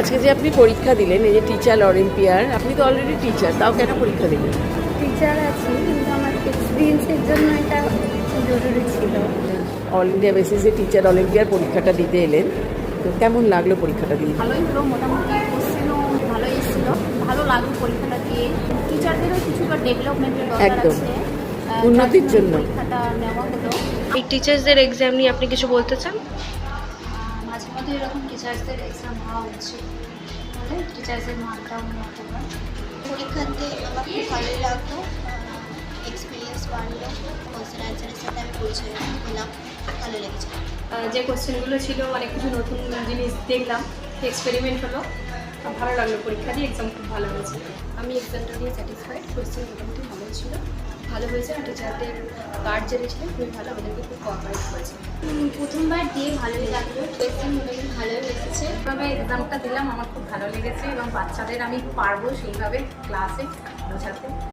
আজকে যে আপনি পরীক্ষা দিলেন, এই যে টিচার অলিম্পিয়ার, আপনি তো অলরেডি টিচার, তাও কেন পরীক্ষা দিলেন? টিচার আছি কিন্তু আমার এক্সপিরিয়েন্সের জন্য এটা জরুরি ছিল। অল ইন্ডিয়া বেসিসে টিচার অলিম্পিয়ার পরীক্ষাটা দিতে এলেন, তো কেমন লাগলো পরীক্ষাটা দিয়ে? ভালোই হলো, মোটামুটি কোশ্চেনও ভালো এসেছিল, ভালো লাগলো পরীক্ষাটা দিয়ে। টিচারদেরও কিছুটা ডেভেলপমেন্টের দরকার একদম, আছে, উন্নতির জন্য। পরীক্ষাটা নেওয়া হলো। এই টিচার্সদের এক্সাম নিয়ে আপনি কিছু বলতে চান? মাঝে মধ্যে এরকম টিচার্সদের এক্সাম হওয়া উচিত, তাহলে টিচার্সের মানটাও উন্নত হয়। পরীক্ষাতে আমার খুব ভালোই লাগতো, এক্সপিরিয়েন্স বাড়লো, কোশ্চেন অ্যান্সারের সাথে আমি পরিচয় পেলাম, ভালো লেগেছে। যে কোশ্চেনগুলো ছিল অনেক কিছু নতুন জিনিস দেখলাম, এক্সপেরিমেন্ট হলো, ভালো লাগলো। পরীক্ষা দিয়ে এক্সাম খুব ভালো হয়েছে। আমি এক্সামটা দিয়ে স্যাটিসফাইড। কোয়েশ্চেন মোটামুটি ভালোই ছিল, ভালো হয়েছে। আর টিচারদের গার্ড যারা ছিলেন খুবই ভালো, আমাদেরকে খুব কোঅপারেট করেছে। প্রথমবার দিয়ে ভালোই লাগলো, কোয়েশ্চেন মোটামুটি ভালোই এসেছে। যেভাবে এক্সামটা দিলাম আমার খুব ভালো লেগেছে এবং বাচ্চাদের আমি পারবো সেইভাবে ক্লাসে বোঝাতে।